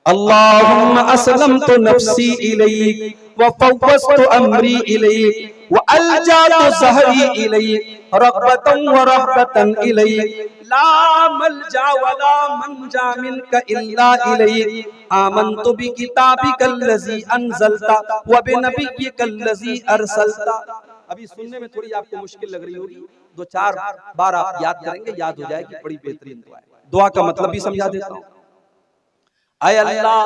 अल्लाहुम्मा अस्लमतु नफ्सी इलैक व फव्वज़तु अम्री इलैक व अल्जअतु ज़हरी इलैक रग़बतन व रहबतन इलैक ला मलजा व ला मंजा मिनका इल्ला इलैक आमन्तु बिकिताबिकल्लज़ी अंज़लता व बिनबिय्यिकल्लज़ी अरसलता। अभी सुनने में थोड़ी आपको मुश्किल लग रही होगी, दो चार बार आप याद करेंगे, याद हो जाएगी। बड़ी बेहतरीन दुआ है। दुआ का मतलब भी समझा देता हूँ। आय अल्लाह,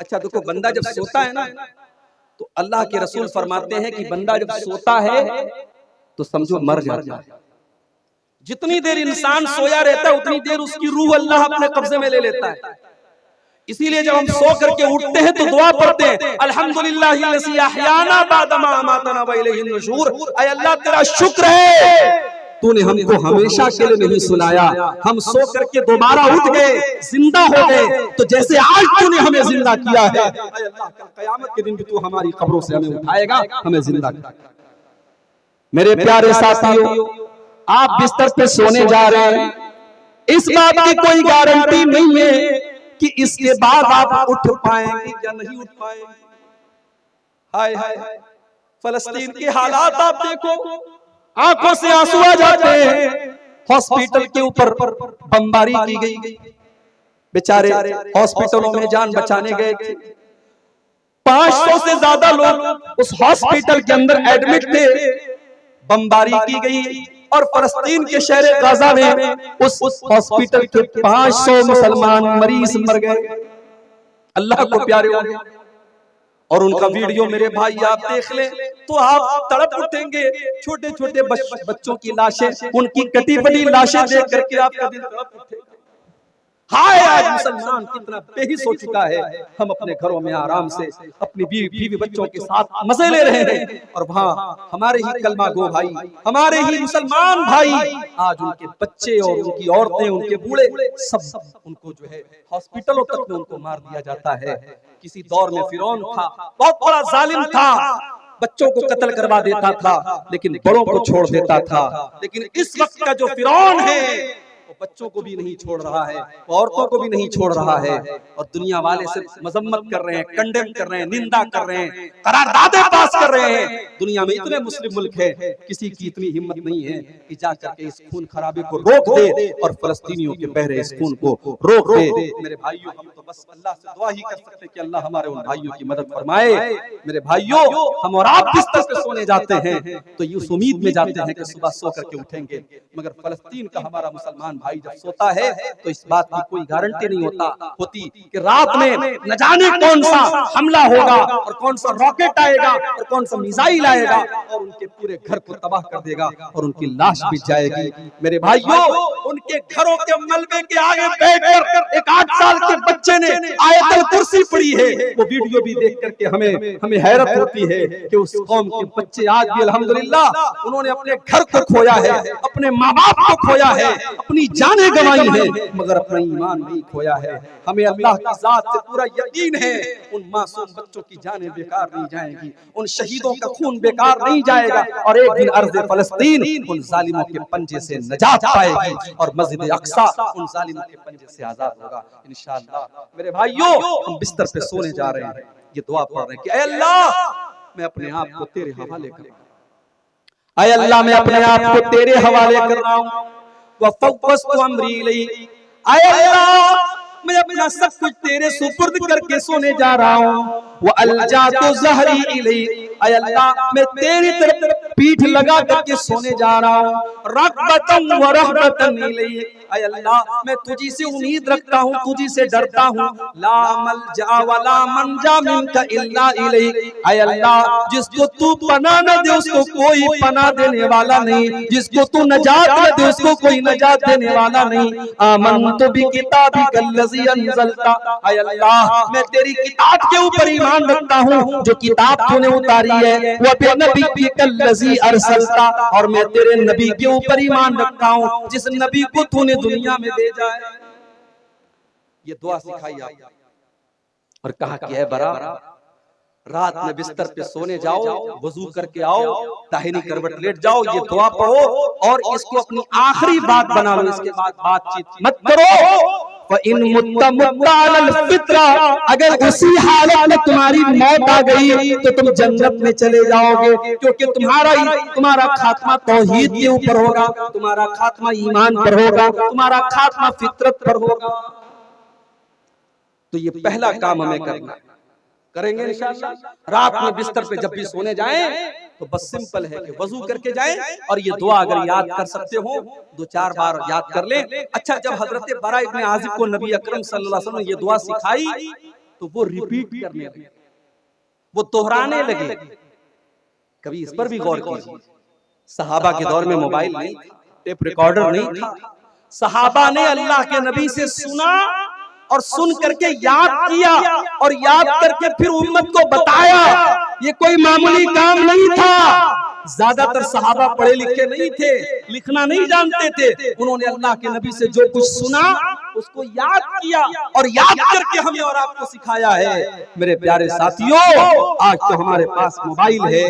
अच्छा देखो, बंदा जब सोता है ना तो अल्लाह के रसूल फरमाते हैं कि बंदा जब सोता है तो समझो मर जाता है। जितनी देर इंसान सोया रहता है उतनी देर उसकी रूह अल्लाह अपने कब्जे में ले लेता है। इसीलिए जब हम सो करके उठते हैं तो दुआ पढ़ते हैं, अल्हम्दुलिल्लाहिल्लज़ी अहयाना बादमा अमातना व इलैहिन नुशूर। ऐ अल्लाह तेरा शुक्र है, तूने हमको हमेशा के लिए नहीं सुलाया, हम सो करके दोबारा उठ गए, जिंदा हो गए, तो जैसे आज तूने हमें जिंदा किया है, ऐ अल्लाह कल क़यामत के दिन भी तू हमारी कब्रों से हमें उठाएगा, हमें जिंदा करेगा। मेरे प्यारे साथियों, आप बिस्तर पे सोने जा रहे हैं, इस बात की कोई गारंटी नहीं है कि इसके बाद आप उठ पाएंगे या नहीं उठ पाएंगे। हाय हाय, फलस्तीन के हालात आप देखो, आंखों से आंसू आ जाते हैं। हॉस्पिटल के ऊपर बमबारी की गई, बेचारे हॉस्पिटलों में जान बचाने गए थे। 500 से ज्यादा लोग उस हॉस्पिटल के अंदर एडमिट थे। बमबारी की गई और फलस्तीन के शहर गाजा में उस हॉस्पिटल के 500 मुसलमान मरीज मर गए। अल्लाह को प्यारे हो गए। और उनका वीडियो मेरे भाई आप देख ले तो आप तड़प उठेंगे। छोटे छोटे बच्चों की लाशें, उनकी कटी फटी लाशें देख करके आपका दिल तड़प उठेगा। हाय, आज मुसलमान कितना बेहिस हो चुका है। हम अपने घरों में आराम से अपनी बीवी बच्चों के साथ मजे ले रहे हैं और वहाँ हमारे ही कलमा गो भाई, हमारे ही मुसलमान भाई, आज उनके बच्चे और उनकी औरतें, उनके बूढ़े, सब उनको जो है हॉस्पिटलों तक में उनको मार दिया जाता है। किसी दौर में फिरौन था, बहुत बड़ा जालिम था, बच्चों को कत्ल करवा देता था लेकिन बड़ों को छोड़ देता था। लेकिन इस वक्त का जो फिरौन है वो बच्चों को भी नहीं छोड़ रहा है, औरतों को भी नहीं छोड़ रहा है, और दुनिया वाले से मजम्मत कर रहे हैं, कंडेम कर रहे हैं, निंदा कर रहे हैं, करारदादे पास कर रहे हैं। दुनिया में इतने मुस्लिम मुल्क है, किसी की इतनी हिम्मत नहीं है कि जाकर के इस खून खराबे को रोक दे और फलस्तीनियों के बह रहे इस खून को रोक दे। मेरे भाइयों, हम तो बस अल्लाह से दुआ ही कर सकते कि अल्लाह हमारे उन भाइयों की मदद फरमाए। मेरे भाइयों, हम और आप बिस्तर पे सोने जाते हैं तो ये उस उम्मीद में जाते हैं कि सुबह सो करके उठेंगे, मगर फलस्तीन का हमारा मुसलमान भाई जब सोता है तो इस बात की कोई गारंटी नहीं होती कि रात में न जाने कौन सा हमला होगा और कौन सा रॉकेट आएगा और कौन सा मिसाइल आएगा और उनके पूरे घर को तबाह कर देगा और उनकी लाश भी जाएगी। मेरे भाइयों, उनके घरों के मलबे के आगे बैठकर एक 8 साल के बच्चे ने आयतुल कुर्सी पढ़ी है। वो वीडियो भी देख करके हमें हैरत होती है कि उस कौम के बच्चे आज भी अल्हम्दुलिल्लाह उन्होंने अपने घर को खोया है, अपने माँ बाप को खोया है, अपनी जाने गंवाई है, मगर अपना ईमान नहीं खोया है। हमें अल्लाह की जात से पूरा यकीन है उन मासूम बच्चों की जानें बेकार नहीं जाएंगी, उन शहीदों का खून बेकार नहीं जाएगा, और एक दिन अर्ज़े फलस्तीन उन जालिमों के पंजे से नजात पाएगी और मस्जिद अक्सा उन जालिमों के पंजे से आजाद होगा इंशाअल्लाह। मेरे भाइयों, हम बिस्तर पे सोने जा रहे हैं, ये दुआ पढ़ रहे हैं कि ऐ अल्लाह, मैं अपने आप को तेरे हवाले कर रहा हूं। ऐ अल्लाह, मैं अपने आप को तेरे हवाले कर रहा हूं। वफ़व्वज़तु अम्री इलैक, ऐ अल्लाह, मैं अपना सब कुछ तेरे सुपुर्द करके सोने जा रहा हूँ। वो अल्जातु ज़हरी इलैक, ऐ अल्लाह, मैं तेरी तरफ पीठ लगा करके सोने जा रहा हूँ। रग़बतन व रहबतन इलैक, ऐ अल्लाह, मैं तुझी से उम्मीद रखता हूँ, तुझी से डरता हूँ। ला मलजा व ला मंजा मिनका इल्ला इलैक, ऐ अल्लाह, जिसको तू पनाह न दे उसको कोई पनाह देने वाला नहीं, जिसको तू नजात न दे उसको कोई नजात देने वाला नहीं। आमन्तु बिकिताबिकल्लज़ी अंज़लता, ऐ अल्लाह, मैं तेरी किताब के ऊपर ईमान रखता हूँ जो किताब तूने उतारी है। व बिनबिय्यिकल्लज़ी अरसलता, और मैं तेरे नबी के ऊपर ईमान रखता हूँ जिस नबी को तूने दुनिया में भेजा है। ये दुआ सिखाई आपको और कहा कि है बरा, रात में बिस्तर पे सोने जाओ, वजू करके आओ, दाहिनी करवट लेट जाओ, ये दुआ पढ़ो और इसको अपनी आखिरी बात बना लो। इसके बाद बातचीत मत करो। इन फित्रा, अगर उसी हालत में तुम्हारी मौत आ गई तो तुम जन्नत में चले जाओगे, क्योंकि तुम्हारा खात्मा तौहीद के ऊपर होगा, तुम्हारा खात्मा ईमान पर होगा, तुम्हारा खात्मा फितरत पर होगा। तो ये पहला काम हमें करना है, करेंगे इंशाअल्लाह। रात में बिस्तर पे जब भी सोने जाएं तो बस सिंपल है कि वजू करके जाएं और ये दुआ अगर याद कर सकते हो 2-4 बार याद कर लें। अच्छा, जब हजरत बरा इब्न आजिब को नबी अकरम सल्लल्लाहु अलैहि वसल्लम ने ये दुआ सिखाई तो वो रिपीट करने लगे, वो दोहराने लगे। कभी इस पर भी गौर कीजिए, सहाबा के दौर में मोबाइल नहीं, टेप रिकॉर्डर नहीं था। सहाबा ने अल्लाह के नबी से सुना और सुन करके याद किया और याद करके फिर उम्मत को बताया। ये कोई मामूली काम नहीं था। ज्यादातर सहाबा पढ़े लिखे नहीं थे, लिखना नहीं जानते थे। उन्होंने अल्लाह के नबी से जो कुछ सुना उसको याद किया और याद करके हमें और आपको सिखाया है। मेरे प्यारे साथियों, आज तो हमारे पास मोबाइल है,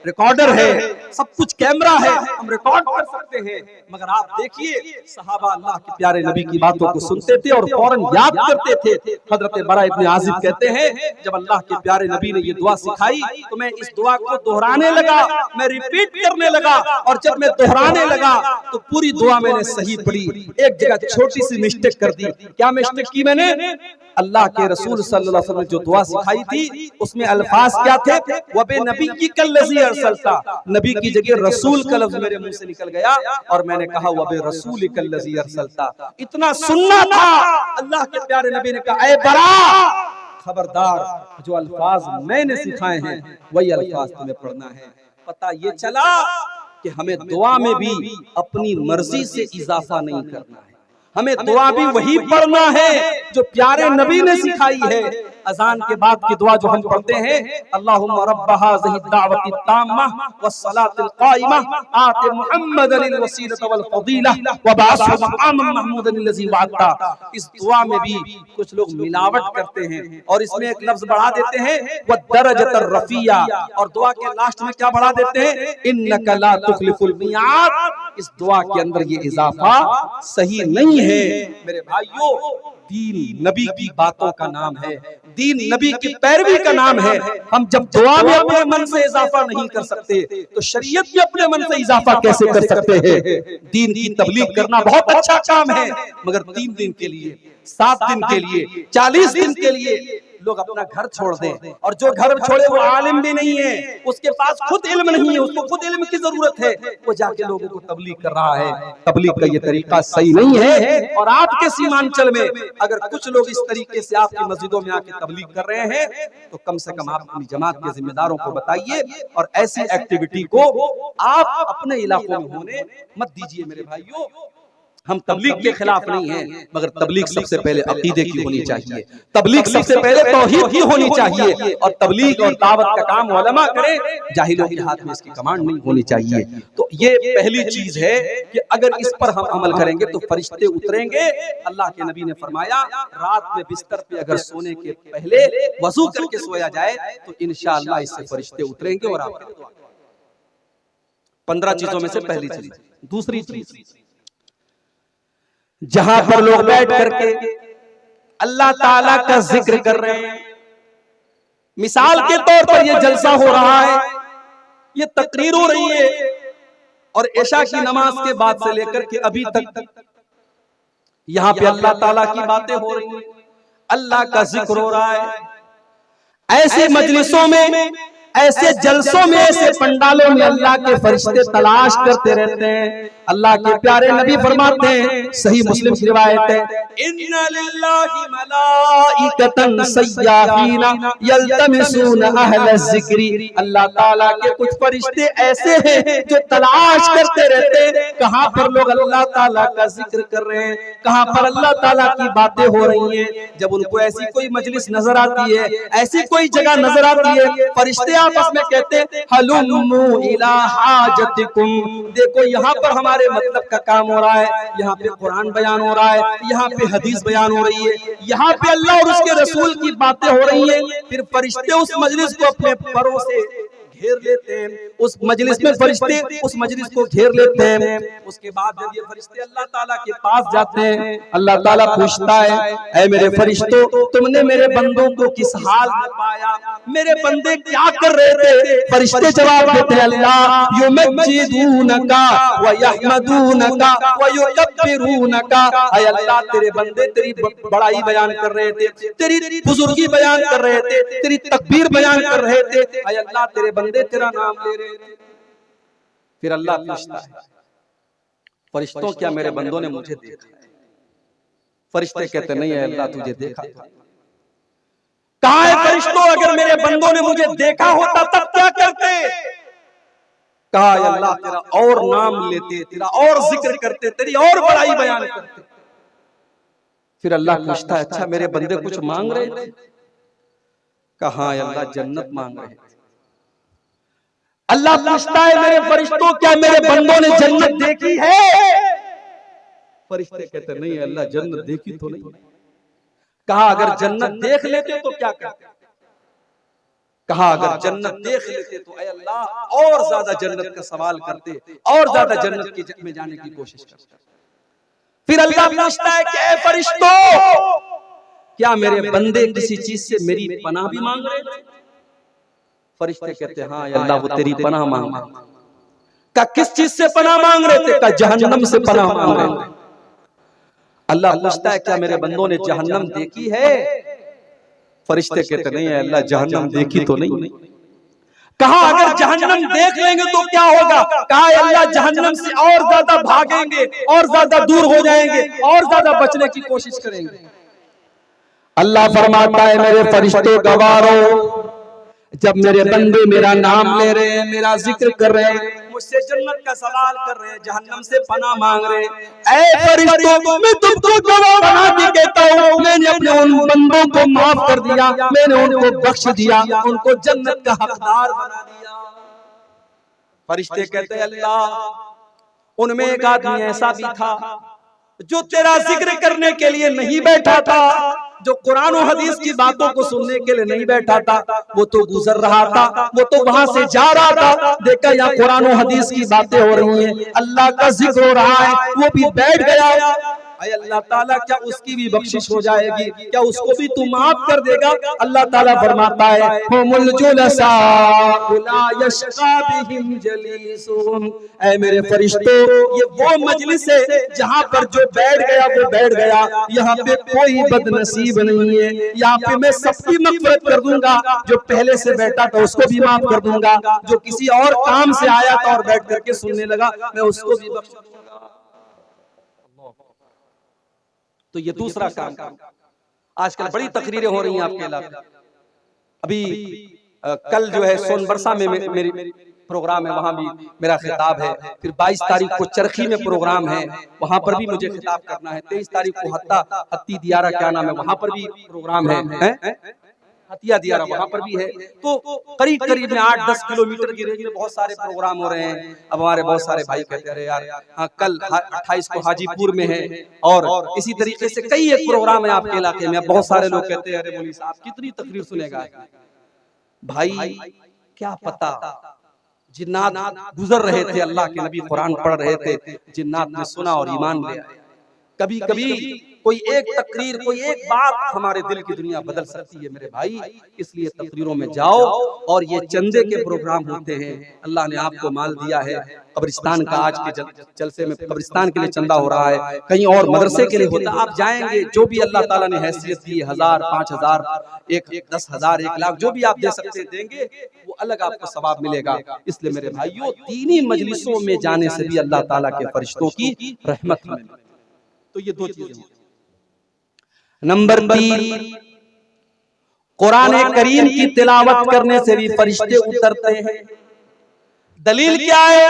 रिकॉर्डर है, सब कुछ कैमरा है, हम रिकॉर्ड कर सकते हैं। मगर आप देखिए, सहाबा अल्लाह के प्यारे नबी की बातों को सुनते थे और फौरन याद करते थे। हजरत बरा इब्न आजिब कहते हैं, जब अल्लाह के प्यारे नबी ने ये दुआ सिखाई तो मैं इस दुआ को दोहराने लगा, मैं रिपीट करने लगा। और जब मैं दोहराने लगा तो पूरी दुआ मैंने सही पढ़ी। एक जगह छोटी सी मिस्टेक कर दी। क्या मिस्टेक की मैंने? अल्लाह के रसूल सल्लल्लाहु अलैहि वसल्लम ने जो दुआ सिखाई थी उसमें अल्फाज क्या थे? वबे नबी की कल्लज़ी अरसलता, नबी की जगह रसूल का लफ्ज मेरे मुंह से निकल गया और मैंने कहा वबे रसूल कल्लज़ी अरसलता। इतना सुनना था। अल्लाह के प्यारे नबी ने कहा, ऐ बरा, खबरदार, जो अल्फाज मैंने सिखाए हैं वही अल्फाज तुम्हें पढ़ना है। पता ये चला कि हमें दुआ में भी अपनी मर्जी से इजाफा नहीं करना है, हमें दुआ भी वही पढ़ना है जो प्यारे नबी ने सिखाई है। अजान के बाद की दुआ जो हम पढ़ते हैं, अल्लाहुम्मा रब्ब हाज़िहि दावति ताम्मा वस्सलातिल काइमा आति मुहम्मदनिल वसीलत वल फदीला व बाअसहु मक़ामम महमूदन लज़ी वअदता। इस दुआ में भी कुछ लोग मिलावट करते हैं और इसमें एक लफ्ज बढ़ा देते हैं व दरजतर रफिया, और दुआ के लास्ट में क्या बढ़ा देते हैं? इन्नका ला तुखलिफुल मियाद। इस दुआ के अंदर ये इजाफा सही नहीं है। मेरे भाइयों, दीन नबी की बातों का नाम है, दीन नबी की पैरवी का नाम है। हम जब दुआ में अपने मन से इजाफा नहीं कर सकते तो शरीयत में अपने मन से इजाफा कैसे कर सकते हैं? दीन की तबलीग करना बहुत अच्छा काम है, मगर 3 दिन के लिए, 7 दिन के लिए, 40 दिन के लिए लोग अपना घर छोड़ दें, और जो घर छोड़े वो आलिम भी नहीं है, उसके पास खुद इल्म नहीं है, उसको खुद इल्म की जरूरत है, वो जाके लोगों को तबलीग कर रहा है। तबलीग का ये तरीका सही नहीं है। और आपके सीमांचल में अगर कुछ लोग इस तरीके से आपकी मस्जिदों में आके तबलीग कर रहे हैं तो कम से कम आप अपनी जमात के जिम्मेदारों को बताइए और ऐसी एक्टिविटी को आप अपने इलाकों में होने मत दीजिए। मेरे भाइयों, हम तबलीग के खिलाफ नहीं हैं, मगर तबलीग सबसे पहले अकीदे की होनी चाहिए, तबलीग सबसे पहले तौहीद की होनी चाहिए, और तबलीग और दावत का काम उलमा करें, जाहिलों के हाथ में इसकी कमांड नहीं होनी चाहिए। तो ये पहली चीज है कि अगर इस पर हम अमल करेंगे तो फरिश्ते उतरेंगे। अल्लाह के नबी ने फरमाया, रात में बिस्तर पे अगर सोने के पहले वजू करके सोया जाए तो इंशाअल्लाह इससे फरिश्ते उतरेंगे और आपके दुआ। 15 चीजों में से पहली चीज। दूसरी चीज, जहां पर लोग बैठ करके अल्लाह ताला का जिक्र कर रहे हैं, मिसाल के तौर पर ये जलसा हो रहा है, ये तकरीर हो रही है, और इशा की नमाज के बाद से लेकर के अभी तक यहां पे अल्लाह ताला की बातें हो रही हैं, अल्लाह का जिक्र हो रहा है। ऐसे मजलिसों में, ऐसे जलसों में, ऐसे पंडालों में अल्लाह के फरिश्ते तलाश करते रहते हैं। अल्लाह के प्यारे नबी फरमाते हैं, सही मुस्लिम की रिवायत है, इन्ना लिल्लाहि मलाइकतन सय्याहीना यल्तमिसूना अहल ज़िक्री। अल्लाह ताला के कुछ फरिश्ते ऐसे हैं जो तलाश करते रहते हैं कहां पर लोग अल्लाह ताला का जिक्र कर रहे हैं, कहां पर अल्लाह ताला की बातें हो रही हैं। जब उनको ऐसी कोई मजलिस नजर आती है, ऐसी कोई जगह नजर आती है, फरिश्ते आपस में कहते हैं, हलुम्मू इला हाजतिकुम, देखो यहाँ पर हमारे मतलब का काम हो रहा है, यहाँ पे कुरान बयान हो रहा है, यहाँ पे हदीस बयान हो रही है, यहाँ पे अल्लाह और उसके रसूल की बातें हो रही हैं। फिर फरिश्ते उस मजलिस को अपने परों से घेर लेते हैं, उस मजलिस में फरिश्ते उस मजलिस को घेर लेते हैं। उसके बाद जब ये फरिश्ते अल्लाह ताला के पास जाते हैं, अल्लाह ताला पूछता है, ऐ मेरे फरिश्तों, तुमने मेरे बंदों को किस हाल में पाया, मेरे बंदे क्या कर रहे थे? फरिश्ते जवाब देते हैं, अल्लाह युमज्जिदूनका व यहमदूनका व युकब्बिरूनका। ऐ अल्लाह, तेरे बंदे तेरी बड़ाई बयान कर रहे थे, तेरी बुजुर्गी बयान कर रहे थे, तेरी तकबीर बयान कर रहे थे। ऐ अल्लाह, तेरे बंदे तेरा नाम ले रहे थे। फिर अल्लाह पूछता है, फरिश्तों, क्या मेरे बंदों ने मुझे देखा? फरिश्ते कहते, नहीं है अल्लाह, तुझे देखा था। कहा है फरिश्तों, अगर मेरे बंदों ने मुझे देखा होता तब क्या करते? कहा है अल्लाह, तेरा और नाम लेते, तेरा और जिक्र करते, तेरी और बड़ाई बयान करते। फिर अल्लाह पूछता है, अच्छा मेरे बंदे कुछ मांग रहे थे? कहा है अल्लाह, जन्नत मांग रहे थे। अल्लाह पूछता है, मेरे फरिश्तों, क्या मेरे बंदों ने जन्नत देखी है? फरिश्ते कहते, नहीं अल्लाह, जन्नत देखी तो नहीं। कहा अगर जन्नत देख लेते तो क्या करते? कहा अगर जन्नत देख लेते तो ऐ अल्लाह और ज्यादा जन्नत का सवाल करते, और ज्यादा जन्नत में जाने की कोशिश करते। फिर अल्लाह पूछता है कि ऐ फरिश्तों, क्या मेरे बंदे किसी चीज से मेरी पनाह भी मांग रहे थे? फरिश्ते कहते हैं, हाँ अल्लाह, वो तेरी पनाह मांग रहे थे। का किस चीज से पनाह मांग रहे थे? का जहन्नम से पनाह मांग रहे थे। अल्लाह पूछता है, क्या मेरे बंदों ने जहन्नम देखी है? फरिश्ते कहते, नहीं है अल्लाह, जहन्नम देखी तो नहीं। कहा अगर जहन्नम देख लेंगे तो क्या होगा? कहा अल्लाह, जहन्नम से और ज्यादा भागेंगे, और ज्यादा दूर हो जाएंगे, और ज्यादा बचने की कोशिश करेंगे। अल्लाह फरमाता है, मेरे फरिश्तों गवारो, जब मेरे बंदे मेरा नाम ले रहे हैं, मेरा जिक्र कर रहे हैं, मुझसे जन्नत का सवाल कर रहे हैं, जहन्नम से पनाह मांग रहे हैं, ऐ फरिश्तों, मैं तुमको गवाह बना के कहता हूँ, मैंने अपने उन बंदों को माफ कर दिया, मैंने उनको बख्श दिया, उनको जन्नत का हकदार बना दिया। फरिश्ते कहते हैं, अल्लाह, उनमें एक आदमी ऐसा भी था जो तेरा जिक्र करने के लिए नहीं बैठा था, जो कुरान और हदीस की बातों को सुनने के लिए नहीं बैठा था, वो तो गुजर रहा था, वो तो वहां से जा रहा था, देखा यहाँ कुरान और हदीस की बातें हो रही हैं, अल्लाह का जिक्र हो रहा है, वो भी बैठ गया। अरे अल्लाह ताला, क्या उसकी भी बख्शिश हो जाएगी? क्या उसको भी तू माफ कर देगा? अल्लाह ताला फरमाता है, हुमुल जुलसा ला यशका बिहिम जलीसुम। ऐ मेरे फरिश्तों, ये वो मजलिस है जहाँ पर जो बैठ गया वो बैठ गया, यहाँ पे कोई बदनसीब नहीं है, यहाँ पे मैं सबकी मग़फ़िरत कर दूंगा, जो पहले से बैठा था उसको भी माफ कर दूंगा, जो किसी और काम से आया था और बैठ करके सुनने लगा, मैं उसको भी बख्श दूंगा। तो ये दूसरा काम। आजकल बड़ी तकरीरें हो रही हैं आपके इलाके। अभी कल जो है सोनबरसा में मेरी प्रोग्राम है, वहां भी मेरा खिताब है। फिर 22 तारीख को चरखी में प्रोग्राम है, वहां पर भी मुझे खिताब करना है। 23 तारीख को हत्ती दियारा, क्या नाम है, वहां पर भी प्रोग्राम है, हतिया दियारा, वहां पर भी है। तो करीब करीब में 8-10 किलोमीटर की रेंज में बहुत सारे प्रोग्राम हो रहे हैं। अब हमारे बहुत सारे भाई कहते हैं, यार हाँ, कल 28 को हाजीपुर में है, और इसी तरीके से कई एक प्रोग्राम है आपके इलाके में। अब बहुत सारे लोग कहते हैं, अरे मौलवी साहब कितनी तकरीर सुनेगा भाई, क्या पता जिन्नात गुजर रहे थे, अल्लाह के नबी कुरान पढ़ रहे थे, जिन्नात ने सुना और ईमान ले आए। कभी कभी कोई एक तकरीर, कोई एक बात हमारे दिल की दुनिया बदल सकती है मेरे भाई। इसलिए तकरीरों में जाओ, और ये चंदे के प्रोग्राम होते हैं। अल्लाह ने आपको माल दिया है, कब्रिस्तान का आज के जलसे में कब्रिस्तान के लिए चंदा हो रहा है, कहीं और मदरसे के लिए होता है। आप जाएंगे, जो भी अल्लाह ताला ने हैसियत दी, 1000, 5000, 10,000, 1 लाख, जो भी आप दे सकते देंगे, वो अलग आपको सवाब मिलेगा। इसलिए मेरे भाइयों, दीनी मजलिसों में जाने से भी अल्लाह ताला के फरिश्तों की रहमत मिलेगी। तो ये 2 चीजें। नंबर 3, कुरान करीम की तिलावत करने से भी फरिश्ते उतरते हैं। दलील क्या है?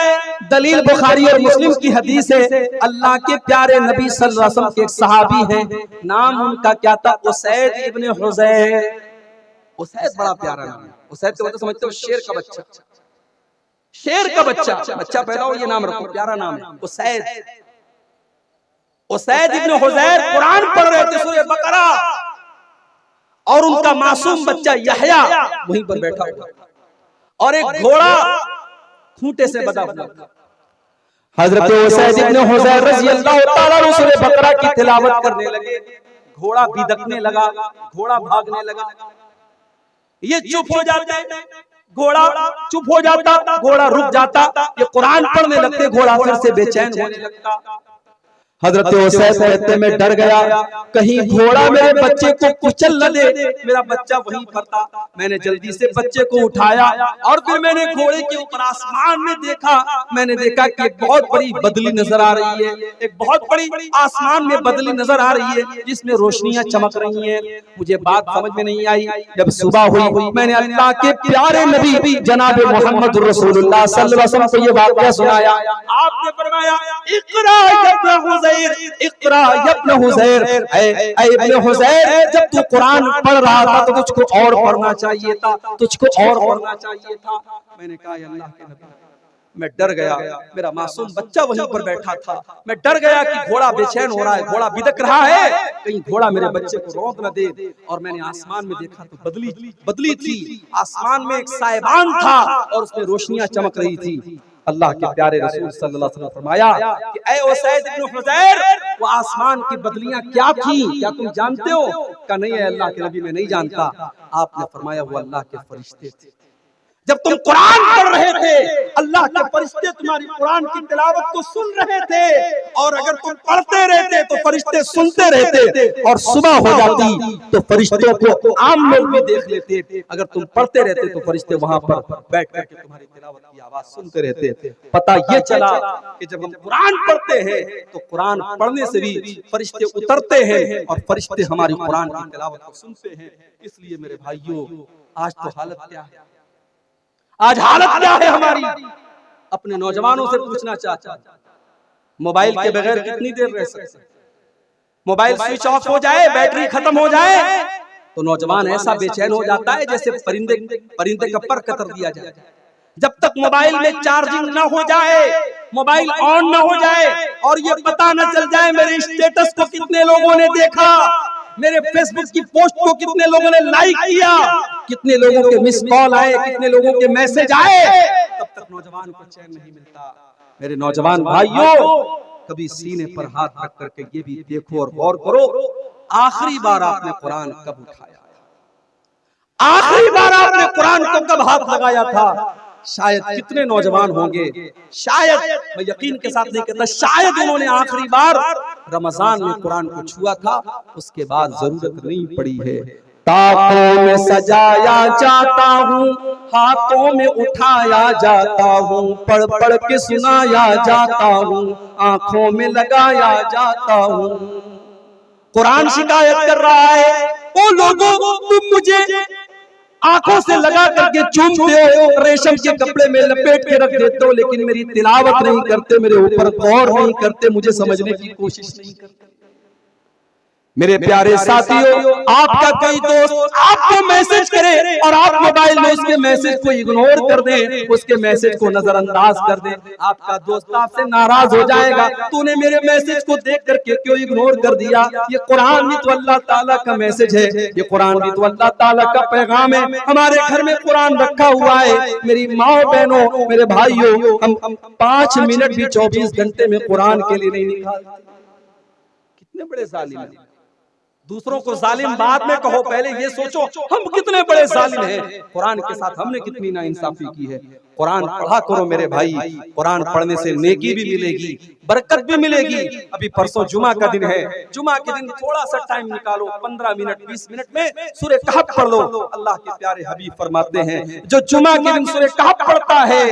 दलील बुखारी और मुस्लिम की हदीस है। अल्लाह के प्यारे नबी सल्लल्लाहु अलैहि वसल्लम के एक सहाबी हैं, नाम उनका क्या था? उसैद इब्न हुज़ैर। उसैद बड़ा प्यारा नाम है। उसैद का मतलब समझते हो, शेर का बच्चा, शेर का बच्चा पैदा हो, ये नाम रखो, प्यारा नाम है उसैद। उसैद इब्न हुज़ैर कुरान पढ़ रहे थे, सूरह बकरा, और उनका मासूम बच्चा यहया वहीं पर बैठा हुआ। और एक घोड़ा खूंटे से बंधा हुआ था। हजरत उसैद इब्न हुज़ैर रज़ी अल्लाह ताला अन्हु सूरह बकरा की तिलावत करने लगे। घोड़ा बिदकने लगा, घोड़ा भागने लगा, ये चुप हो जाते, घोड़ा चुप हो जाता, घोड़ा रुक जाता, ये कुरान पढ़ने लगते, घोड़ा फिर से बेचैन होने लगता। हजरत उसैद कहते मैं डर गया, कहीं घोड़ा मेरे बच्चे को कुचल न दे, मेरा बच्चा वहीं पर था। मैंने जल्दी से बच्चे को उठाया और फिर मैंने घोड़े के ऊपर आसमान में देखा। मैंने देखा कि एक बहुत बड़ी बदली नजर आ रही है, एक बहुत बड़ी आसमान में बदली नजर आ रही है जिसमें रोशनियां चमक रही हैं। मुझे बात समझ में नहीं आई। जब सुबह हुई मैंने अल्लाह के प्यारे नबी जनाब मोहम्मद रसूलुल्लाह सल्लल्लाहु अलैहि वसल्लम को ये वाक़या सुनाया। आपने फरमाया इक़रा इक़रा इब्न हुज़ैर, ऐ इब्न हुज़ैर, जब तू कुरान पढ़ रहा था तो तुझको और पढ़ना चाहिए था, तुझको और पढ़ना चाहिए था। मैंने कहा अल्लाह के नबी, मैं डर गया, मेरा मासूम बच्चा वहीं पर बैठा था, मैं डर गया कि घोड़ा बेचैन हो रहा है, घोड़ा बिदक रहा है, कहीं घोड़ा मेरे बच्चे को रौंद न दे। और मैंने आसमान में देखा तो बदली थी, आसमान में एक साइबान था और उसमें रोशनियां चमक रही थी। अल्लाह के प्यारे रसूल सल्लल्लाहु अलैहि वसल्लम फरमाया कि ऐ उसैद इब्न हुज़ैर, वो आसमान की बदलियां क्या थी, क्या तुम जानते हो? कहा नहीं है अल्लाह के नबी, मैं नहीं जानता। आपने फरमाया वो अल्लाह के फरिश्ते थे। जब तुम कुरान पढ़ रहे थे, अल्लाह के फरिश्ते तुम्हारी कुरान की तिलावत को सुन रहे थे, और अगर तुम पढ़ते रहते तो फरिश्ते सुनते रहते, और सुबह हो जाती तो फरिश्तों को आम लोग भी देख लेते। अगर तुम पढ़ते रहते तो फरिश्ते वहां पर बैठ करके तुम्हारी तिलावत की आवाज सुनते रहते। पता ये चला कि जब हम कुरान पढ़ते हैं तो कुरान पढ़ने से भी फरिश्ते उतरते हैं और फरिश्ते हमारी कुरान की तिलावत को सुनते हैं। इसलिए मेरे भाइयों, आज तो हालत क्या है, आज हालत क्या है हमारी? अपने नौजवानों से पूछना चाहता हूं, मोबाइल के बगैर कितनी देर रह सकते? मोबाइल स्विच ऑफ हो जाए, बैटरी खत्म हो जाए तो नौजवान ऐसा बेचैन हो जाता है जैसे परिंदे का पर कतर दिया जाए। जब तक मोबाइल में चार्जिंग ना हो जाए, मोबाइल ऑन ना हो जाए और ये पता न चल जाए मेरे स्टेटस को कितने लोगों ने देखा, मेरे फेसबुक की पोस्ट को कितने लोगों ने लाइक किया, कितने लोगों के मिस कॉल आए, कितने लोगों के मैसेज आए, तब तक नौजवान को चैन नहीं मिलता। मेरे नौजवान भाइयों, कभी सीने पर हाथ रख करके ये भी देखो और गौर करो, आखिरी बार आपने कुरान कब उठाया, आखिरी बार आपने कुरान को कब हाथ लगाया था? शायद कितने नौजवान होंगे, शायद, मैं यकीन के साथ नहीं कहता, शायद उन्होंने आखिरी बार रमजान में कुरान को छुआ था, उसके बाद जरूरत नहीं पड़ी है। ताकों में सजाया जाता हूँ, हाथों में उठाया जाता हूँ, पढ़ पढ़ के सुनाया जाता हूँ, आंखों में लगाया जाता हूँ। कुरान शिकायत कर रहा है, ओ लोगों, तुम मुझे आंखों से लगा करके चूमते हो, रेशम के कपड़े में लपेट के रख देते हो, लेकिन मेरी तिलावत नहीं करते, मेरे ऊपर गौर नहीं करते, मुझे समझने की कोशिश नहीं करते। मेरे प्यारे साथियों, आपका कोई दोस्त आपको मैसेज करे और आप मोबाइल में उसके मैसेज को इग्नोर कर दें, उसके मैसेज को नजरअंदाज कर दें, आपका दोस्त आपसे नाराज हो जाएगा, तूने मेरे मैसेज को देख करके क्यों इग्नोर कर दिया? ये कुरान भी तो अल्लाह ताला का मैसेज है, ये कुरान भी तो अल्लाह ताला का पैगाम है। हमारे घर में कुरान रखा हुआ है। मेरी माँ बहनों, मेरे भाइयों, हम 5 मिनट भी 24 घंटे में कुरान के लिए नहीं निकालते। कितने बड़े जालिम हैं। दूसरों को जालिम बाद में कहो, पहले ये सोचो हम कितने बड़े जालिम हैं, कुरान के साथ हमने कितनी नाइंसाफी की है। कुरान पढ़ा करो मेरे भाई, कुरान पढ़ने से नेकी भी मिलेगी, बरकत भी मिलेगी। अभी परसों जुमा का दिन है, जुमा के दिन थोड़ा सा टाइम निकालो, 15 मिनट 20 मिनट में सूरह कहफ पढ़ लो। अल्लाह के प्यारे हबीब फरमाते हैं, जो जुमा के दिन सूरह कहफ पढ़ता है,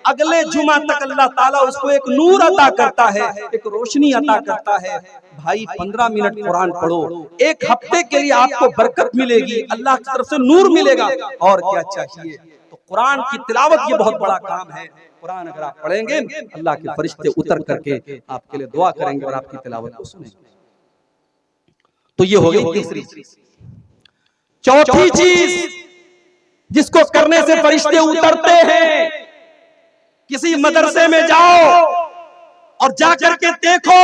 अगले जुमा तक अल्लाह ताला उसको एक नूर अता करता है, एक रोशनी अता करता है। भाई 15 मिनट कुरान पढ़ो, एक हफ्ते के लिए आपको बरकत मिलेगी, अल्लाह की तरफ से नूर मिलेगा, और क्या चाहिए? तो कुरान की तिलावत ये बहुत बड़ा काम है। कुरान अगर आप पढ़ेंगे, अल्लाह के फरिश्ते उतर करके आपके लिए दुआ करेंगे और आपकी तिलावत को सुनेंगे। तो ये हो गई तीसरी चीज। चौथी चीज जिसको करने से फरिश्ते उतरते हैं, किसी मदरसे में जाओ और जाकर के देखो,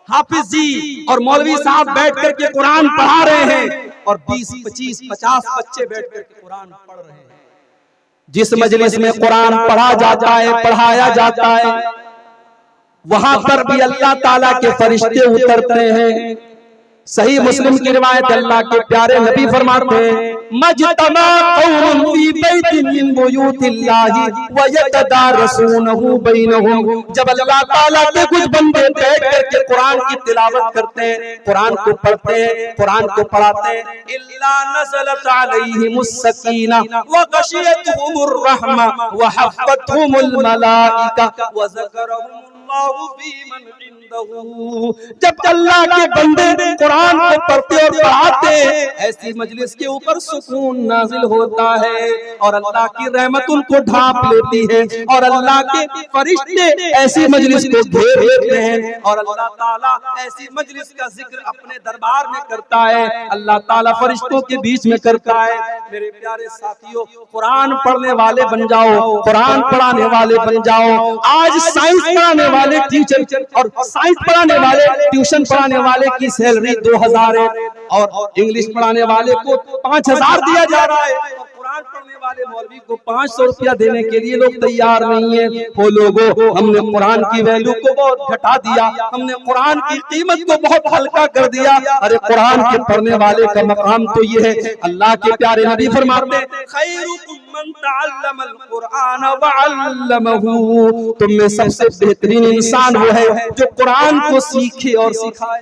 हाफिज जी और मौलवी साहब बैठ करके कुरान पढ़ा रहे हैं और 20, 25, 50 बच्चे बैठ करके कुरान पढ़ रहे हैं। जिस मजलिस में कुरान पढ़ा जाता है, पढ़ाया जाता है, वहां पर भी अल्लाह ताला के फरिश्ते उतरते हैं। सही मुस्लिम की रिवायत, अल्लाह के प्यारे नबी फरमाते हैं, मजतमा कौम फी बैतिन मिन बुयूतिल्लाहि व यतदारसूनहु बैनहुम। जब अल्लाह ताला के कुछ बंदे बैठ करके कुरान की तिलावत करते हैं, कुरान को पढ़ते हैं, कुरान को पढ़ाते हैं, इल्ला नज़लत अलैहिमुस सकीना व गशियतहुमुर रहमा व हफ़्फ़तहुमुल मलाइका व ज़करहुमुल्लाहु फीमन इंदहु। जब अल्लाह के बंदे कुरान को पढ़ते और पढ़ाते, ऐसी मजलिस के ऊपर सुकून नाजिल होता है और अल्लाह की रहमत उनको ढांप लेती है और अल्लाह के फरिश्ते ऐसी मजलिस को घेर लेते हैं और अल्लाह ताला ऐसी मजलिस का जिक्र अपने दरबार में करता है, अल्लाह ताला फरिश्तों के बीच में करता है। मेरे प्यारे साथियों, कुरान पढ़ने वाले बन जाओ, कुरान पढ़ाने वाले बन जाओ। आज साइंस पढ़ाने वाले टीचर और साइंस पढ़ाने वाले, ट्यूशन पढ़ाने वाले की सैलरी 2000 है और इंग्लिश पढ़ाने वाले को 5000 दिया जा रहा है और कुरान पढ़ने वाले मौलवी को 500 रुपया देने के लिए लोग तैयार नहीं है। वो लोगों, हमने कुरान की वैल्यू को बहुत घटा दिया, हमने कुरान की कीमत को बहुत हल्का कर दिया। अरे कुरान के पढ़ने वाले का मकाम तो ये है, अल्लाह के प्यारे नबी फरमाते हैं, खैरुकुम मन तअल्लमल कुरान व अल्लमहु। तुम में सबसे बेहतरीन इंसान वो है जो कुरान को सीखे और सिखाए।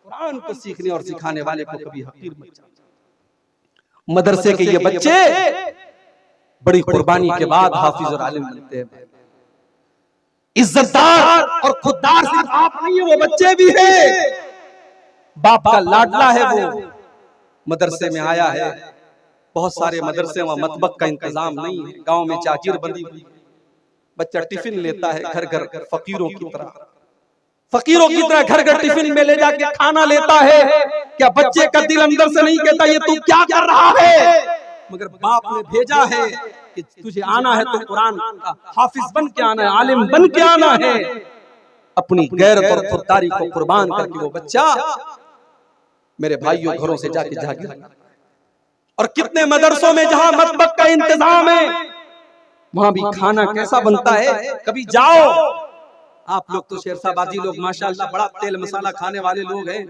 कुरान को सीखने और सिखाने वाले को कभी हकीर मत जानो। मदरसे के ये बच्चे बड़ी कुर्बानी के बाद हाफिज और आलिम बनते हैं। इज्जतदार और खुददार सिर्फ आप नहीं है, वो बच्चे भी है। बाप का लाडला है वो, मदरसे में आया है। बहुत सारे मदरसे वहां मतबक का इंतजाम नहीं है, गांव में चाचीर बंदी हुई, बच्चा टिफिन लेता है घर घर, फकीरों की तरह घर घर टिफिन में ले जाके खाना लेता है। क्या बच्चे का दिल अंदर से नहीं कहता ये तू क्या कर रहा है? मगर बाप ने भेजा है कि तुझे आना है तो कुरान का हाफिज बन के आना है, आलिम बन के आना है। अपनी गैरत और खुददारी को कुर्बान करके वो बच्चा मेरे भाइयों घरों से जाके जागे। और कितने मदरसों में जहां मतबक का इंतजाम है वहां भी खाना कैसा बनता है, कभी जाओ। आप लोग तो शेरशाबाजी लोग माशाअल्लाह बड़ा तेल मसाला खाने वाले लोग हैं।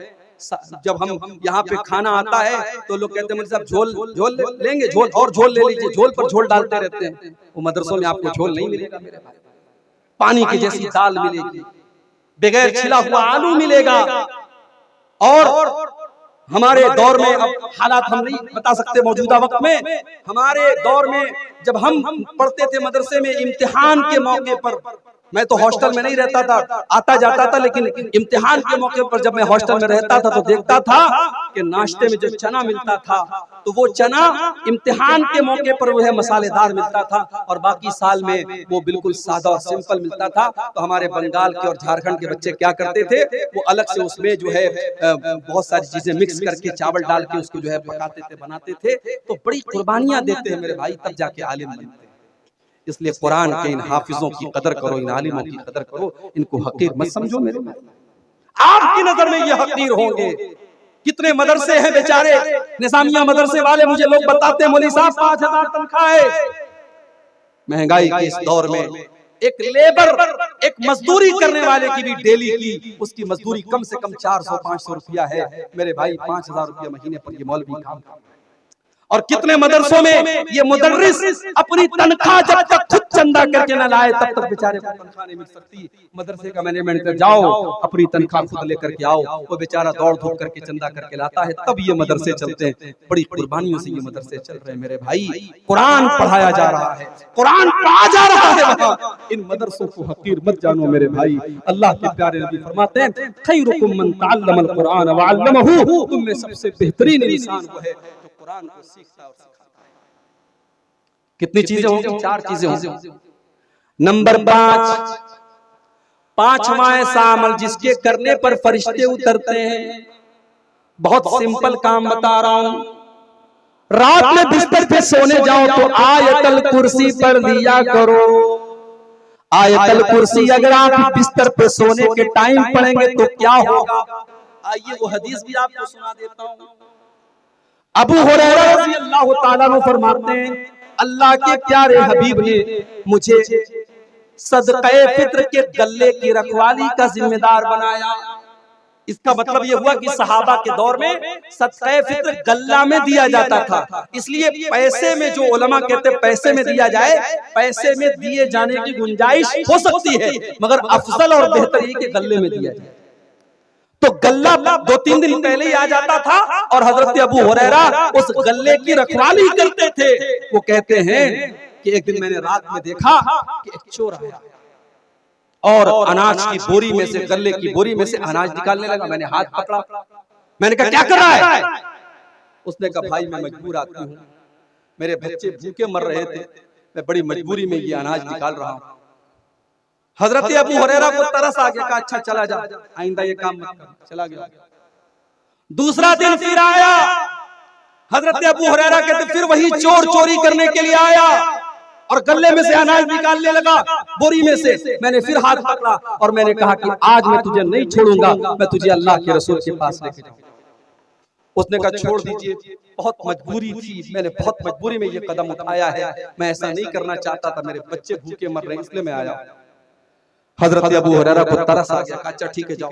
जब हम यहाँ पे खाना आता है तो लोग कहते हैं साहब झोल लेंगे, झोल और झोल ले लीजिए, झोल पर झोल डालते रहते हैं। वो मदरसों में आपको झोल नहीं मिलेगा मेरे भाई, पानी की जैसी दाल मिलेगी, बगैर छिला हुआ आलू मिलेगा। और हमारे दौर में, अब हालात हम नहीं बता सकते मौजूदा वक्त में, हमारे दौर में जब हम पढ़ते थे मदरसे में, इम्तिहान के मौके पर, मैं तो हॉस्टल में नहीं रहता था, आता जाता था, लेकिन इम्तिहान के मौके पर जब मैं हॉस्टल में रहता था तो देखता था कि नाश्ते में जो चना मिलता था तो वो चना इम्तिहान के मौके पर वो है मसालेदार मिलता था और बाकी साल में वो बिल्कुल सादा और सिंपल मिलता था। तो हमारे बंगाल के और झारखंड के बच्चे क्या करते थे, वो अलग से उसमें जो है बहुत सारी चीजें मिक्स करके चावल डाल के उसको जो है पकाते थे, बनाते थे। तो बड़ी कुर्बानियां देते हैं मेरे भाई, तब जाके आलिम बनते हैं। इसलिए कुरान के इन हाफिजों की कदर करो, इन आलिमों की कदर करो, इनको हकीर मत समझो मेरे भाई। आपकी नजर में ये हकीर होंगे। कितने मदरसे हैं बेचारे, निजामिया मदरसे वाले मुझे लोग बताते हैं मौलवी साहब 5000 तनख्वाह है। महंगाई के इस दौर में एक लेबर, एक मजदूरी करने वाले की भी डेली की उसकी मजदूरी कम से कम 400-500 रुपया है मेरे भाई। 5000 रुपया महीने पर ये मौलवी काम करता है। और कितने मदरसों में ये मुदर्रिस अपनी तनख्वाह जब तक खुद चंदा करके न लाए तब तक बेचारे को तनख्वाह नहीं मिल सकती। मदरसे का मैनेजमेंट कर जाओ, अपनी तनख्वाह खुद लेकर के आओ, वो बेचारा दौड़ धूप करके चंदा करके लाता है, तब ये मदरसे चलते हैं। बड़ी कुर्बानियों से ये मदरसे चल रहे हैं मेरे भाई। कुरान पढ़ाया जा रहा है, कुरान पढ़ा जा रहा है वहां। इन मदरसों को हकीर मत जानो मेरे भाई। अल्लाह के प्यारे नबी फरमाते हैं, खैरुकुम मन तअल्लमल कुरान व अल्लमहु। तुम में सबसे बेहतरीन इंसान वो है कुरान को सीखता और सिखाता है। कितनी चीजें होंगी? 4 चीजें होंगी। नंबर 5, पांचवा ऐसा अमल जिसके करने पर फरिश्ते उतरते हैं। बहुत सिंपल काम बता रहा हूं। रात में बिस्तर पे सोने जाओ तो आयतल कुर्सी पढ़ लिया करो। आयतल कुर्सी अगर आप बिस्तर पे सोने के टाइम पढ़ेंगे तो क्या होगा? आइए वो हदीस भी आपको सुना देता हूं। अबू हुरैरा रज़ियल्लाहु ताला अन्हु फरमाते हैं, अल्लाह के प्यारे हबीब ने मुझे सदक़े फित्र के गल्ले की रखवाली का जिम्मेदार बनाया। इसका मतलब ये हुआ कि सहाबा के दौर में सदक़े फित्र गल्ला में दिया जाता था, इसलिए पैसे में, जो उलमा कहते हैं पैसे में दिया जाए, पैसे में दिए जाने की गुंजाइश हो सकती है, मगर अफजल और बेहतर ये कि गल्ले में दिया जाए। तो गल्ला 2-3 दिन पहले ही आ जाता था और हजरत अबू हुरैरा उस गल्ले की रखवाली करते थे। वो कहते हैं कि एक दिन मैंने रात में देखा कि एक चोर आया और अनाज की बोरी में से, गल्ले की बोरी में से अनाज निकालने लगा। मैंने हाथ पकड़ा, मैंने कहा क्या कर रहा है? उसने कहा भाई मैं मजबूर आदमी हूँ, मेरे बच्चे भूखे मर रहे थे, मैं बड़ी मजबूरी में ये अनाज निकाल रहा हूँ। हजरत अबू हुरैरा को तरस आ गया, कहा अच्छा चला जा, आइंदा ये काम मत कर। चला गया। दूसरा दिन फिर आया, हजरत अबू हुरैरा कहते फिर वही चोर चोरी करने के लिए आया और गल्ले में से अनाज निकालने लगा बोरी में से। मैंने फिर हाथ पकड़ा और मैंने कहा कि आज मैं तुझे नहीं छोड़ूंगा, मैं तुझे अल्लाह के रसूल के पास लेके जाऊंगा। उसने कहा छोड़ दीजिए, बहुत मजबूरी थी, मैंने बहुत मजबूरी में ये कदम उठाया है, मैं ऐसा नहीं करना चाहता था, मेरे बच्चे भूखे मर रहे हैं इसलिए मैं आया। हजरत अबू हुरैरा को तरस आ गया, कहा अच्छा ठीक है जाओ।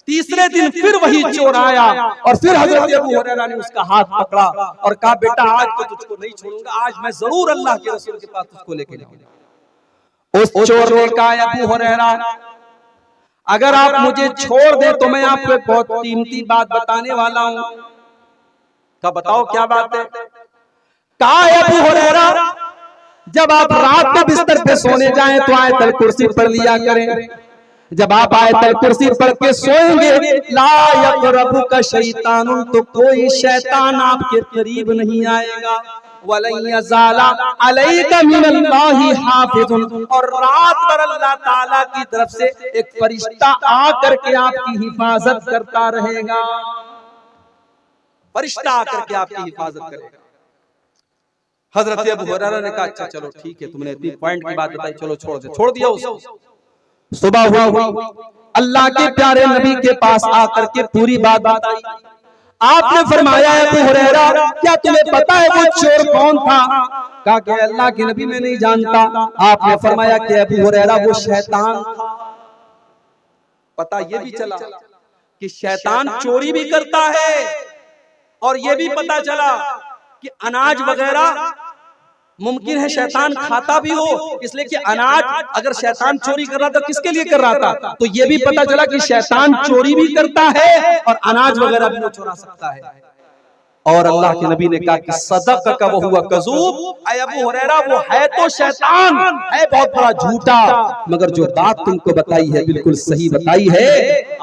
तीसरे दिन फिर वही चोर आया और फिर हजरत अबू हुरैरा ने उसका हाथ पकड़ा और कहा बेटा आज तो तुझको नहीं छोड़ूंगा, आज मैं जरूर अल्लाह के रसूल के पास तुझको लेके जाऊंगा। उस चोर ने कहा अबू हुरैरा अगर आप मुझे छोड़ दे तो मैं आपको एक बहुत कीमती बात बताने वाला हूं। कहा बताओ क्या बात है? कहा अबू हुरैरा जब आप रात में बिस्तर पे सोने जाएं तो आयतल कुर्सी पढ़ लिया करें। जब आप आयतल कुर्सी पढ़ के सोएंगे ला यक़रबुका शैतान, तो कोई शैतान आपके करीब नहीं आएगा। वलन यज़ाला अलैका मिनल्लाहि हाफ़िज़ुन, और रात भर अल्लाह ताला की तरफ से एक फरिश्ता आकर के आपकी हिफाजत करता रहेगा। फरिश्ता आकर के आपकी हिफाजत करेगा। हजरत अबू हुरैरा ने कहा अच्छा चलो ठीक है, तुमने इतनी पॉइंट की बात बताई, चलो छोड़ दे। छोड़ दिया उसको। सुबह हुई, अल्लाह के प्यारे नबी के पास आकर के पूरी बात बताई। आपने फरमाया अबू हुरैरा क्या तुम्हें पता है वो चोर कौन था? कहा कि अल्लाह के नबी मैं नहीं जानता। आपने फरमाया कि अबू हुरैरा वो शैतान था। पता ये भी चला कि शैतान चोरी भी करता है और ये भी पता चला कि अनाज वगैरह मुमकिन है शैतान खाता भी हो, इसलिए कि अनाज अगर शैतान चोरी कर रहा था किसके लिए कर रहा था, तो ये भी पता चला कि शैतान चोरी भी करता है और अनाज वगैरह भी वो चुरा सकता है। और अल्लाह के नबी ने कहा कि सदक़ का वो हुआ कज़ूब, अबू हुरैरा वो है तो शैतान है बहुत बड़ा झूठा, मगर जो बात तुमको बताई है बिल्कुल सही बताई है।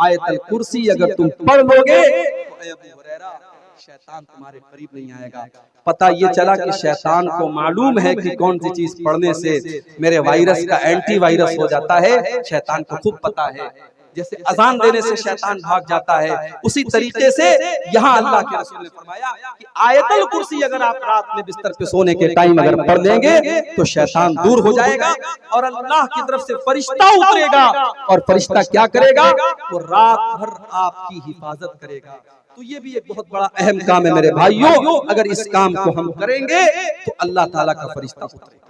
आयतल कुर्सी अगर तुम पढ़ लोगे तो अबू हुरैरा शैतान तुम्हारे करीब नहीं आएगा। पता ये चला कि शैतान को मालूम है कि कौन सी चीज पढ़ने से मेरे वायरस का एंटी वायरस हो जाता है, शैतान को खूब पता है। जैसे अजान देने से शैतान भाग जाता है, उसी तरीके से यहाँ अल्लाह के रसूल ने फरमाया कि आयतल कुर्सी अगर आप रात में बिस्तर पे सोने के टाइम अगर पढ़ लेंगे तो शैतान दूर हो जाएगा और अल्लाह की तरफ से फरिश्ता उतरेगा। और फरिश्ता क्या करेगा? वो रात भर आपकी हिफाजत करेगा। तो ये भी एक बहुत बड़ा अहम काम है मेरे भाइयों, अगर इस काम को हम करेंगे तो अल्लाह ताला का फरिश्ता उतरेगा।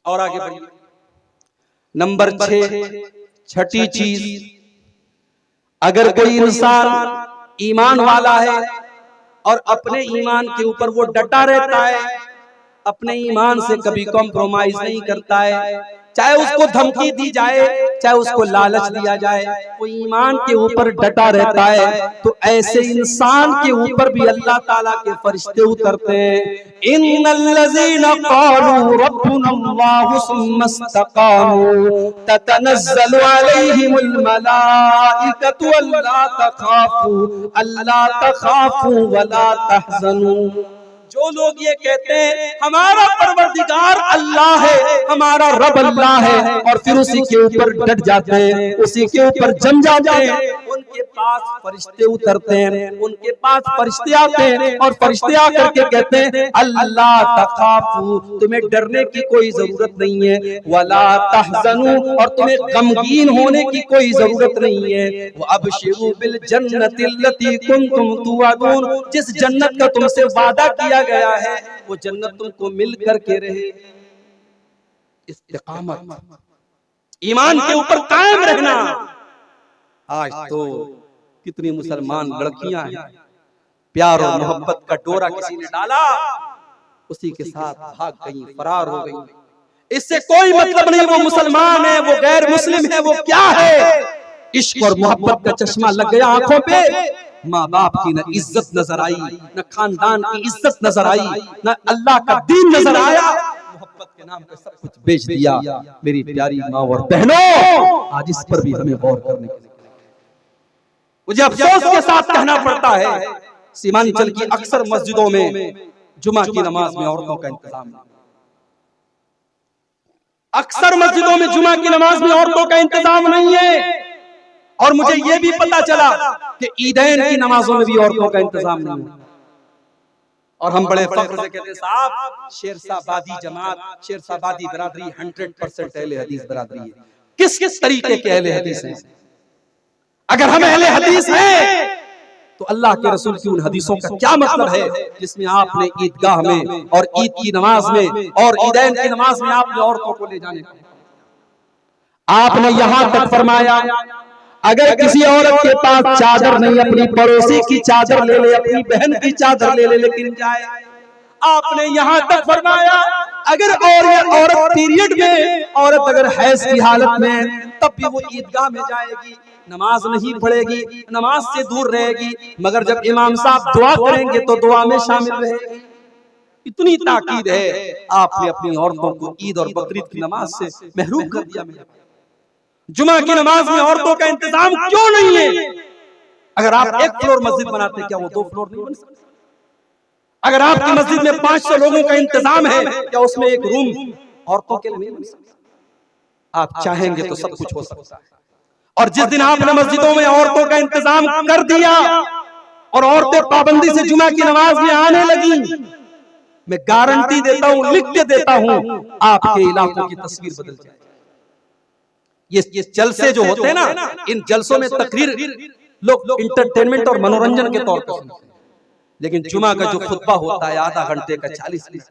और आगे बढ़िए। नंबर 6, छठी चीज, अगर कोई इंसान ईमान वाला है और अपने ईमान के ऊपर वो डटा रहता है, अपने ईमान से कभी कॉम्प्रोमाइज नहीं करता है, चाहे उसको धमकी दी जाए, चाहे उसको लालच दिया जाए, वो ईमान के ऊपर डटा रहता है, तो ऐसे इंसान के ऊपर भी अल्लाह ताला के फरिश्ते उतरते हैं। इन्नल्लज़ीना क़ालू रब्बुनल्लाहु सुम्मस्तक़ामू ततनज़्ज़लु अलैहिमुल मलाइकतु अल्ला तख़ाफू वला तहज़नू। जो लोग ये कहते हैं हमारा परवरदिगार अल्लाह है, हमारा रब अल्लाह है, और फिर उसी के ऊपर डट जाते हैं, उसी के ऊपर जम जाते हैं, उनके उनके पास फरिश्ते उतरते हैं, उनके पास फरिश्ते आते हैं और फरिश्ते आकर के कहते हैं अल्लाह तखाफू, तुम्हें डरने की कोई जरूरत नहीं है, वला तहज़नू, और तुम्हें गमगीन होने की कोई जरूरत नहीं है, व अबशिरू बिल जन्नतिल लती कुंतुम तुअदून, जिस जन्नत का तुमसे वादा किया गया है वो जन्नत तुमको मिल करके रहे। इस्तिकामत, ईमान के ऊपर कायम रहना। आज तो कितनी मुसलमान लड़कियां हैं, प्यार और मोहब्बत का डोरा किसी ने डाला, उसी के साथ भाग गई, फरार हो गई। इससे कोई मतलब नहीं वो मुसलमान है, वो गैर मुस्लिम है, वो क्या है। इश्क और मोहब्बत का चश्मा लग गया आंखों पे, माँ बाप की न इज्जत नजर आई, न खानदान की इज्जत नजर आई, न अल्लाह का दीन नजर आया, मोहब्बत के नाम पे सब कुछ बेच दिया। मेरी प्यारी माँ और बहनों, आज इस पर भी हमें गौर करने की, मुझे अफसोस के साथ कहना पड़ता है, सीमांचल की अक्सर मस्जिदों में जुमा की नमाज में औरतों का इंतजाम नहीं। अक्सर मस्जिदों में जुमा की नमाज में औरतों का इंतजाम नहीं है। और मुझे यह भी पता चला कि ईदैन की नमाजों में भी औरतों का इंतजाम नहीं है। और हम बड़े फख्र से कहते हैं साहब, शेरशाबादी जमात, शेरशाबादी बरादरी 100% अहले हदीस बरादरी है। किस किस तरीके के अहले हदीस हैं? अगर हम अहले हदीस हैं तो अल्लाह के रसूल की उन हदीसों का क्या मतलब है जिसमें आपने ईदगाह में और ईद की नमाज में और ईदैन की नमाज में आपने औरतों को ले जाने का। आपने यहां तक फरमाया अगर किसी औरत के पास चादर नहीं, अपनी पड़ोसी की चादर ले ले, अपनी बहन की चादर ले ले, लेकिन जाए। आपने यहां तक फरमाया अगर औरत पीरियड में, औरत अगर हैज की हालत में, तब भी वो ईदगाह में जाएगी, नमाज नहीं पढ़ेगी, नमाज से दूर रहेगी, मगर जब इमाम साहब दुआ करेंगे तो दुआ में शामिल रहेगी। इतनी ताकीद है, आपने अपनी औरतों को ईद और बकरीद की नमाज से महरूम कर दिया। जुमा की नमाज में औरतों का इंतजाम क्यों नहीं है? अगर आप एक फ्लोर मस्जिद बनाते, क्या वो 2 फ्लोर नहीं बन सकते? अगर आपकी मस्जिद में 500 लोगों का इंतजाम है, क्या उसमें एक रूम औरतों के लिए नहीं बन सकता? आप चाहेंगे तो सब कुछ हो सकता है। और जिस दिन आपने मस्जिदों में औरतों का इंतजाम कर दिया और औरतें पाबंदी से जुमा की नमाज में आने लगी, मैं गारंटी देता हूं, लिख के देता हूं, आपके इलाकों की तस्वीर बदल जाएगी। ये जलसे जो होते हैं ना, इन जलसों में तकरीर लोग इंटरटेनमेंट और मनोरंजन के तौर पर सुनते हैं, लेकिन जुमा का जो खुतबा होता है आधा घंटे का, 40 मिनट,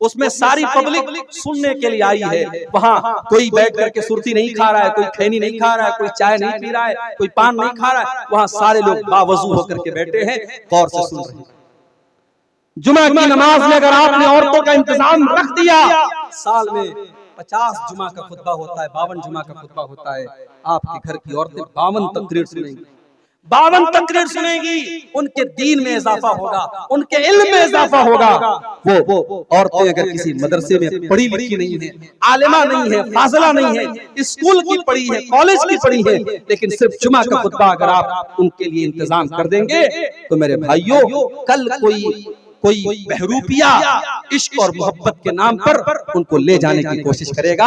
उसमें सारी पब्लिक सुनने के लिए आई है। वहां कोई बैठ करके सुर्ती नहीं खा रहा है, कोई खैनी नहीं खा रहा है, कोई चाय नहीं पी रहा है, कोई पान नहीं खा रहा है, वहां सारे लोग बावजू होकर के बैठे हैं, गौर से सुन रहे हैं। जुमा की नमाज में अगर आपने औरतों का इंतजाम रख दिया, साल में 50 जुमा का खुतबा होता है, 52 जुमा का खुतबा होता है, आपके घर की औरतें 52 तकरीर सुनेंगी, 52 तकरीर सुनेगी, उनके दीन में इजाफा होगा, उनके इल्म में इजाफा होगा। वो औरतें अगर किसी मदरसे में पढ़ी लिखी नहीं है, आलिमा नहीं है, फाजिला नहीं है, स्कूल की पढ़ी है, कॉलेज की पढ़ी है, लेकिन सिर्फ जुमा का खुतबा अगर आप उनके लिए इंतजाम कर देंगे, तो मेरे भाइयों, कल कोई बहरूपिया इश्क और मोहब्बत के नाम पर उनको ले जाने की कोशिश करेगा।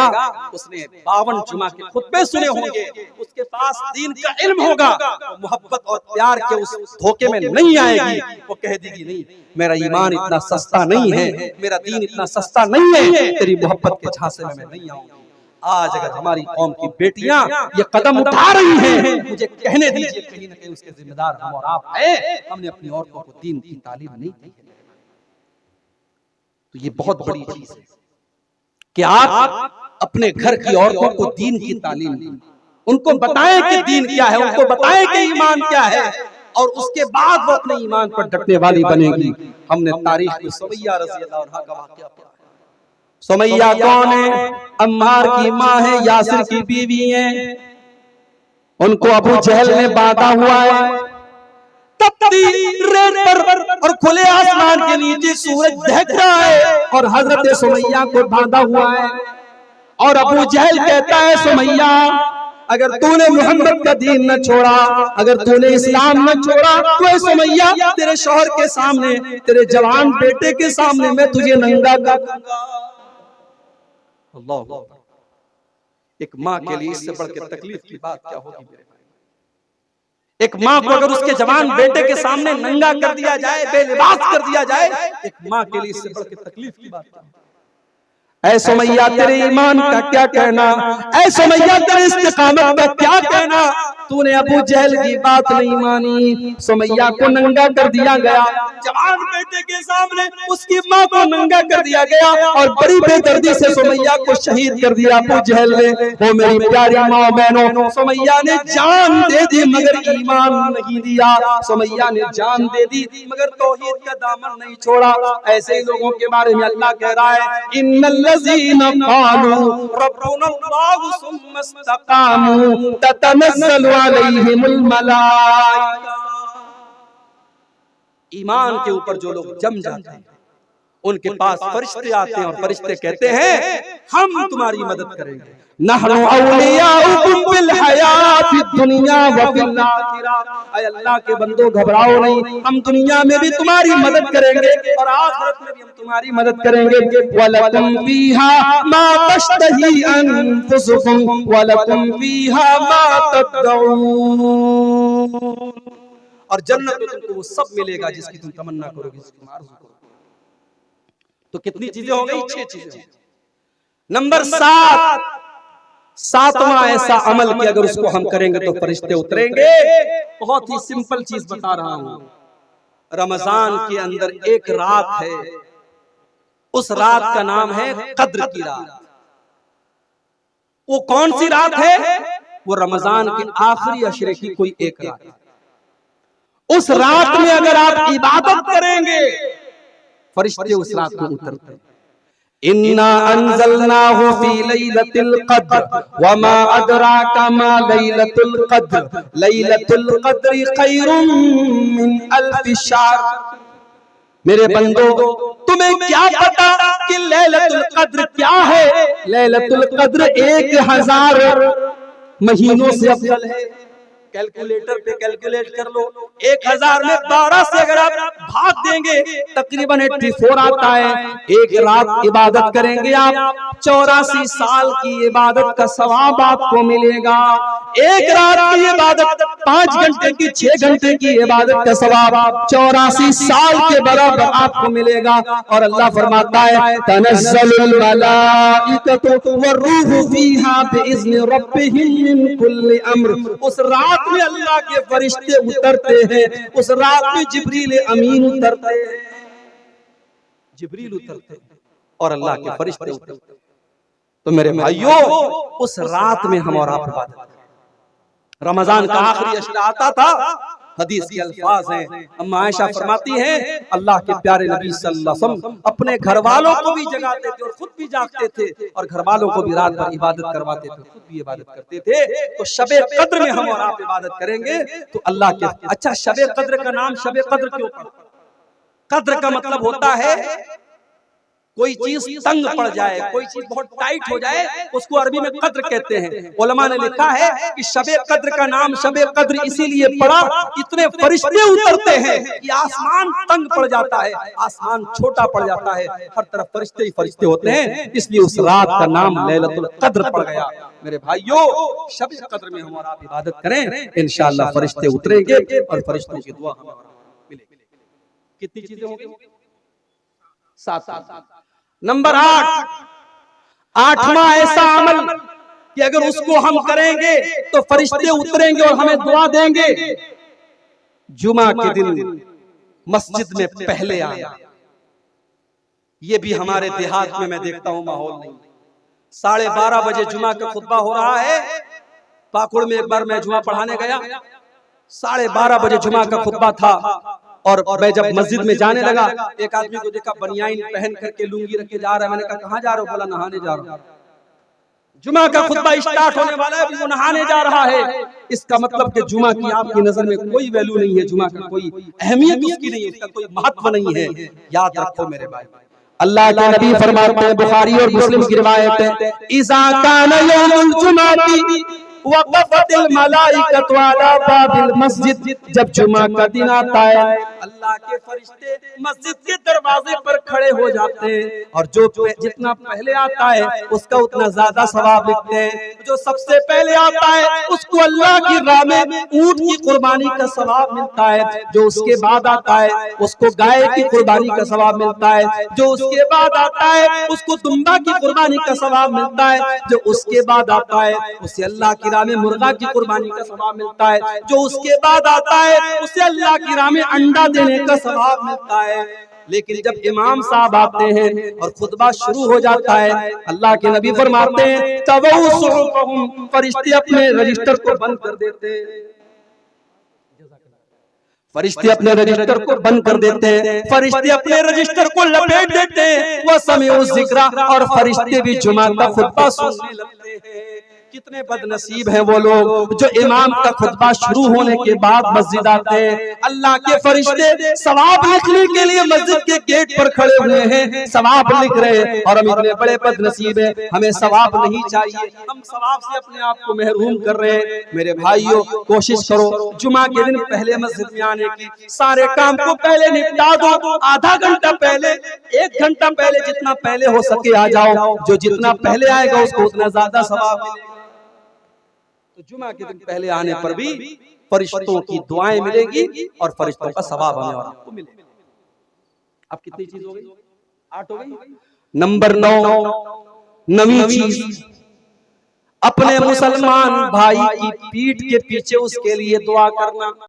उसने 52 जुमा के खुतबे सुने होंगे, उसके पास दीन का इल्म होगा, मोहब्बत और प्यार के उस धोखे में नहीं आएगी। वो कह देगी नहीं, मेरा ईमान इतना सस्ता नहीं है, मेरा दीन इतना सस्ता नहीं है, तेरी मोहब्बत के झांसे में मैं नहीं आऊंगी। आज अगर हमारी कौम की बेटियां ये कदम उठा रही हैं, मुझे कहने दीजिए कहीं न कहीं उसके जिम्मेदार हम और आप हैं। हमने अपनी औरतों को दीन की तालीम नहीं दी है। तो ये बहुत बड़ी चीज है कि आप अपने घर की औरतों को दीन की तालीम दें, उनको बताएं कि दीन क्या है, उनको बताएं कि ईमान क्या है, और उसके बाद वो अपने ईमान पर डटने वाली बनेगी। हमने तारीख में सुमैया रज़ी अल्लाह अन्हा का वाक़या पढ़ा। सुमैया कौन है? अम्मार की माँ है, यासिर की बीवी है। उनको अबू जहल ने बांधा हुआ है, तपती रेत पर और खुले आसमान के नीचे सूरज ढक रहा है, और हजरत सुमैया को बांधा हुआ है। और अबू जहल कहता है, सुमैया अगर तूने मोहम्मद का दीन न छोड़ा, अगर तूने इस्लाम न छोड़ा, तो सुमैया तेरे शौहर के सामने, तेरे जवान बेटे के सामने मैं तुझे नंगा कर दूंगा। अल्लाह, एक माँ के लिए इससे बढ़ के तकलीफ की बात क्या होगी मेरे भाई। एक माँ को अगर उसके जवान बेटे के सामने नंगा कर दिया जाए, बेलिबास कर दिया जाए, एक माँ के लिए इससे बढ़ के तकलीफ की बात है। ऐ सुमैया तेरे ईमान का क्या कहना, ऐ सुमैया तेरे इस्तिकामत का क्या कहना, तूने अबू जहल की बात नहीं मानी। सुमैया को नंगा कर दिया गया, जवान बेटे के सामने उसकी माँ को नंगा कर दिया गया और बड़ी बेदर्दी से सुमैया को शहीद कर दिया अबू जहल ने। वो मेरी प्यारी माँ बहनों, सुमैया ने जान दे दी मगर ईमान नहीं दिया। सुमैया ने जान दे दी मगर तौहीद का दामन नहीं छोड़ा। ऐसे ही लोगों के बारे में अल्लाह कह रहा है, इन्नल्लज़ीना क़ालू रब्बुनल्लाहु सुम्मा इस्तक़ामू ततनज़्ज़लु अलैहिमुल मलाइका। ईमान के ऊपर जो लोग जम जाते हैं उनके पास फरिश्ते आते हैं और फरिश्ते कहते हैं हम तुम्हारी मदद करेंगे। नहनु औलियाउकुम फिल हयातिद दुनिया व फिल आखिरह। ऐ अल्लाह के बंदो घबराओ नहीं, हम दुनिया में भी तुम्हारी मदद करेंगे और आखिरत में भी हम तुम्हारी मदद करेंगे। वलकुम फीहा मा तश्तही अनफुसुकुम वलकुम फीहा मा तदऊन। और जन्नत में तुमको वो सब मिलेगा जिसकी तुम तमन्ना करोगे, जिसकी तुम आरज़ू करोगे। तो कितनी चीजें हो गई? 6 चीजें। नंबर 7, सातवां ऐसा अमल कि अगर उसको हम करेंगे तो फरिश्ते उतरेंगे। बहुत ही सिंपल चीज बता रहा हूं। रमजान के अंदर एक रात है, उस रात का नाम है कद्र की रात। वो कौन सी रात है? वो रमजान के आखिरी अशरे की कोई एक रात है। उस रात में अगर आप इबादत करेंगे फरिश्ते उस रात में उतरते हैं। इन्ना अंज़लनाहु फी लैलतिल क़द्र वमा अदराका मा लैलतुल क़द्र लैलतुल क़द्रि खैरुम मिन अल्फ शहर। मेरे बंदो, तुम्हें क्या पता कि लैलतुल क़द्र क्या है? लैलतुल क़द्र 1000 महीनों से अफजल है। कैलकुलेटर पे कैलकुलेट कर लो, 1000 में 12 से अगर आप भाग देंगे तकरीबन 84 आता है। एक रात इबादत करेंगे आप, 84 साल की इबादत का सवाब आपको मिलेगा। एक रात की इबादत 5 घंटे की, 6 घंटे की इबादत का सवाब 84 साल के बराबर आपको मिलेगा। और अल्लाह फरमाता है तनज़्ज़लुल मलाइकतु वरूहु फीहा बिइज़्नि रब्बिहिम मिन कुल्लि अम्र। उस रात में अल्लाह के फरिश्ते उतरते हैं, उस रात में जिब्रील अमीन उतरते हैं, जिब्रील उतरते हैं और अल्लाह के फरिश्ते उतरते हैं। तो मेरे भाइयों, उस रात में हम और आप इबादत करें। रमजान का आखिरी अशरा आता था, हदीस के अल्फाज हैं, अम्मा आयशा फरमाती हैं अल्लाह के प्यारे नबी सल्लल्लाहु अलैहि वसल्लम अपने घर वालों को भी जगाते थे और खुद भी जागते थे और घर वालों को भी रात भर इबादत करवाते थे, खुद भी इबादत करते थे। तो शबे कद्र में हम और आप इबादत करेंगे तो अल्लाह के। अच्छा, शबे कद्र का नाम शबे कद्र क्यों पड़ा? कद्र का मतलब होता है कोई चीज तंग पड़ जाए, कोई चीज बहुत टाइट हो जाए, उसको अरबी में कद्र कहते हैं। उलमा ने लिखा है कि शबे कद्र का नाम शबे कद्र इसीलिए पड़ा, इतने फरिश्ते उतरते हैं कि आसमान तंग पड़ जाता है, आसमान छोटा पड़ जाता है, हर तरफ फरिश्ते ही फरिश्ते होते हैं, इसलिए उस रात का नाम लैलतुल कद्र पड़ गया। मेरे भाइयों, शबे कद्र में हम और आप इबादत करें, इंशाअल्लाह फरिश्ते उतरेंगे और फरिश्तों की दुआ हमें मिलेगी। कितनी चीजें होंगी? 7। नंबर 8, 8वां ऐसा अमल कि अगर उसको हम करेंगे तो फरिश्ते उतरेंगे और हमें दुआ देंगे। जुमा के दिन मस्जिद में पहले आना। ये भी हमारे देहात में मैं देखता हूं माहौल नहीं। 12:30 बजे जुमा का खुतबा हो रहा है। पाकुड़ में एक बार मैं जुमा पढ़ाने गया, 12:30 बजे जुमा का खुतबा था और मैं जब मस्जिद में जाने लगा, एक आदमी को देखा बनियाइन पहन करके लुंगी रख के जा रहा है। मैंने कहा कहाँ जा रहे हो? बोला नहाने जा रहा हूँ। जुमा का खुतबा स्टार्ट होने वाला है, अभी वो नहाने जा रहा है। इसका मतलब कि जुमा की आपकी नजर में कोई वैल्यू नहीं है, जुमा का कोई अहमियत उसकी नहीं है, इसका कोई महत्व नहीं है। याद रखो मेरे भाई, अल्लाह के नबी फरमाते हैं, बुखारी और मुस्लिम की रिवायत है, इज़ा काना यौमुल जुमाती वक़फ़तिल मलाइकतु अला बाबिल मस्जिद। जब जुमा का दिन आता है अल्लाह के फरिश्ते मस्जिद के दरवाजे पर खड़े हो जाते हैं और जो जितना पहले आता है उसका उतना ज्यादा सवाब लिखते हैं। जो सबसे पहले आता है उसको अल्लाह की राह में ऊंट की कुर्बानी का सवाब मिलता है। जो उसके बाद आता है उसको गाय की कुर्बानी का सवाब मिलता है। जो उसके बाद आता है उसको दुम्बा की कुर्बानी का सवाब मिलता है। जो उसके बाद आता है उसे अल्लाह की राह में मुर्गा की कुर्बानी का सवाब मिलता है। जो उसके बाद आता है उसे अल्लाह की राह में अंडा देने का सवाब मिलता है। लेकिन जब इमाम साहब आते हैं और खुतबा शुरू हो जाता है, अल्लाह के नबी फरमाते हैं तवऊ सुहुफहुम, फरिश्ते अपने रजिस्टर को बंद कर देते हैं। फरिश्ते अपने रजिस्टर को बंद कर देते हैं, फरिश्ते अपने रजिस्टर को लपेट देते हैं। वह समीउ ज़िक्रा, और फरिश्ते भी जुमा का खुतबा सुनने लगते हैं। कितने बदनसीब हैं वो लोग जो इमाम का खुतबा शुरू होने के बाद मस्जिद आते हैं। अल्लाह के फरिश्ते सवाब लिखने के लिए मस्जिद के गेट पर खड़े हुए हैं, सवाब लिख रहे हैं, और हम इतने बड़े बदनसीब हैं, हमें सवाब नहीं चाहिए, हम सवाब से अपने आप को महरूम कर रहे हैं। मेरे भाइयों, कोशिश करो जुमा के दिन पहले मस्जिद में आने की, सारे काम को पहले निपटा दो। आधा घंटा पहले, 1 घंटा पहले, जितना पहले हो सके आ जाओ। जो जितना पहले आएगा उसको उतना ज्यादा सवाब मिलेगा। तो जुमा के दिन पहले आने पर भी फरिश्तों की दुआएं मिलेगी और फरिश्तों का सवाब हमें और आपको मिलेगा। अब कितनी चीज हो गई? 8 हो गई। नंबर 9, नवी चीज, अपने मुसलमान भाई की पीठ के पीछे उसके लिए दुआ करना।